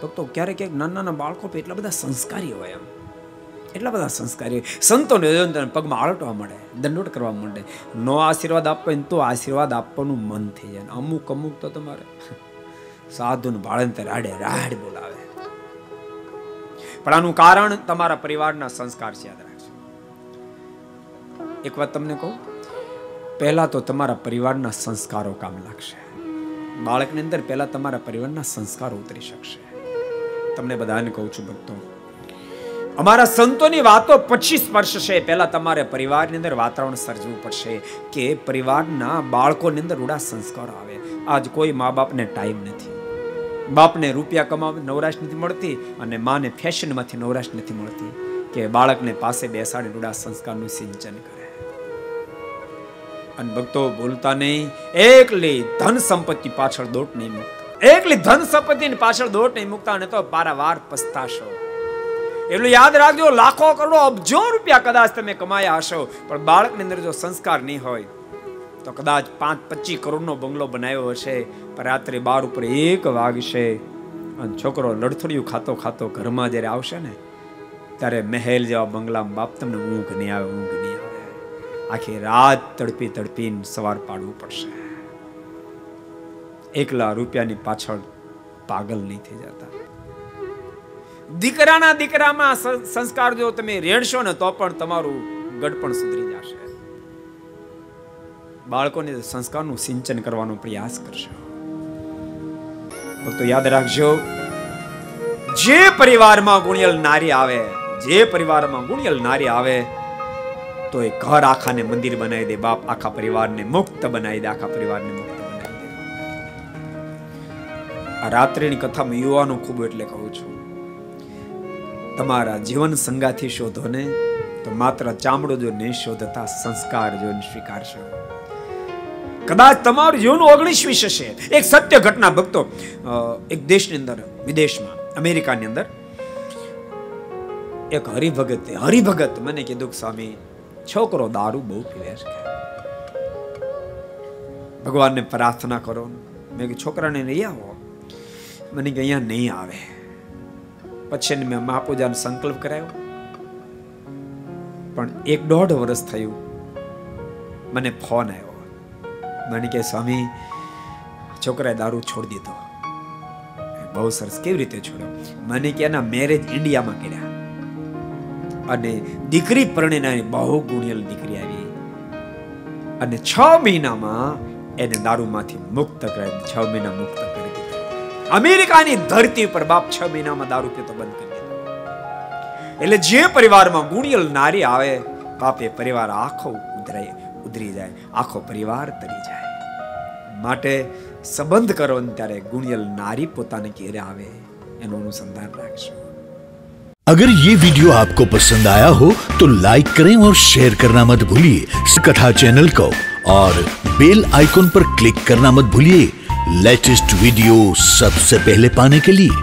ભક્તો ક્યારેક નાના નાના બાળકો પર એટલા બધા સંસ્કારી હોય, એમ એટલા બધા સંસ્કારી હોય. સંતોને પગમાં આળટવા મળે, દંડોટ કરવા માંડે. નો આશીર્વાદ આપવો ને તો આશીર્વાદ આપવાનું મન થઈ જાય. અમુક અમુક તો તમારે સાધુને ભાળે રાડે રાડ બોલાવે. પણ આનું કારણ તમારા પરિવારના સંસ્કાર છે, યાદ રાખજો. એક વાત તમને કહું, પહેલા તો તમારા પરિવારના સંસ્કારો કામ લાગશે. બાળકની અંદર પહેલા તમારા પરિવારના સંસ્કારો ઉતરી શકશે. તમને બધાને કહું છું ભક્તો, અમારા સંતોની વાતો પછી સ્પર્શશે. પહેલા તમારે પરિવારની અંદર વાતાવરણ સર્જવું પડશે કે પરિવારના બાળકોની અંદર રૂડા સંસ્કારો આવે. આજ કોઈ મા બાપને ટાઈમ નથી. બાપને રૂપિયા કમાવા નવરાશ નથી મળતી અને માને ફેશનમાંથી નવરાશ નથી મળતી કે બાળકને પાસે બેસાડી રૂડા સંસ્કારનું સિંચન કરે. અને ભક્તો ભૂલતા નહીં, એકલી ધન સંપત્તિ પાછળ દોટ નહીં મૂકતા. એકલી ધન સંપત્તિની પાછળ દોટ નહીં મૂકતા, અને તો પારાવાર પસ્તાશો. એટલું યાદ રાખજો, લાખો કરોડો અબજો રૂપિયા કદાચ તમે કમાયા હશો, પણ બાળકની અંદર જો સંસ્કાર નહીં હોય તો કદાચ 5-25 કરોડનો બંગલો બનાવ્યો હશે, પણ રાત્રે 12 ઉપર 1 વાગશે અને છોકરો લડથડિયું ખાતો ખાતો ઘરમાં જ્યારે આવશે ને, ત્યારે મહેલ જેવા બંગલામાં બાપ તમને ઊંઘ નહીં આવે, ઊંઘ નહીં આવે. આખી રાત તડપી તડપીને સવાર પાડવું પડશે. એકલા રૂપિયાની પાછળ પાગલ નહીં થઈ જતા. દીકરાના દીકરામાં સંસ્કાર જો તમે રેડશો ને તો પણ તમારું ગડપણ સુધરી જશે. બાળકોને સંસ્કારનું સિંચન કરવાનો પ્રયાસ કરશો. તો યાદ રાખજો, જે પરિવારમાં ગુણિયલ નારી આવે, જે પરિવારમાં ગુણિયલ નારી આવે તો એ ઘર આખાને મંદિર બનાવી દે. બાપ આખા પરિવારને મુક્ત બનાવી દે, આખા પરિવારને મુક્ત બનાવી દે. આ રાત્રિની કથામાં યુવાનો ખૂબ એટલે કહું છું, તમારા જીવન સંગાથી શોધો ને તો માત્ર ચામડો જો નહીં શોધતા સંસ્કાર જોઈને સ્વીકારશો. કદાચ તમારું જીવન 19-20 હશે. એક સત્ય ઘટના ભક્તો, એક દેશની અંદર, વિદેશમાં, અમેરિકાની અંદર એક હરિભગત મને કીધું, સ્વામી છોકરો દારૂ બહુ પીવે છે, ભગવાનને પ્રાર્થના કરો. મેં કીધું છોકરાને નહીં આવો. મને કે અહીંયા નહીં આવે. પછી મેં મહાપૂજાનો સંકલ્પ કરાયો, પણ 1-1.5 વર્ષ થયું, મને ફોન આવ્યો. મને કે સ્વામી છોકરાએ દારૂ છોડી દીધો. બહુ સરસ. કેવી રીતે છોડ્યો? મને કે એના મેરેજ ઇન્ડિયામાં કર્યા અને દીકરી પરણેનાની બહુ ગુણિયલ દીકરી આવી અને 6 મહિનામાં એને દારૂમાંથી મુક્ત કરાવી. 6 મહિના મુક્ત કરી દીધા. અમેરિકાની ધરતી પર બાપ 6 મહિનામાં દારૂ પીતો બંધ કરી દીધો. એટલે જે પરિવારમાં ગુણિયલ નારી આવે બાપ, એ પરિવાર આખો ઉધરી જાય, આખો પરિવાર તરી જાય. માટે સંબંધ કરો ને ત્યારે ગુણિયલ નારી પોતાને ઘેરે આવે એનું અનુસંધાન રાખશો. अगर ये वीडियो आपको पसंद आया हो तो लाइक करें और शेयर करना मत भूलिए. कथा चैनल को और बेल आइकॉन पर क्लिक करना मत भूलिए लेटेस्ट वीडियो सबसे पहले पाने के लिए.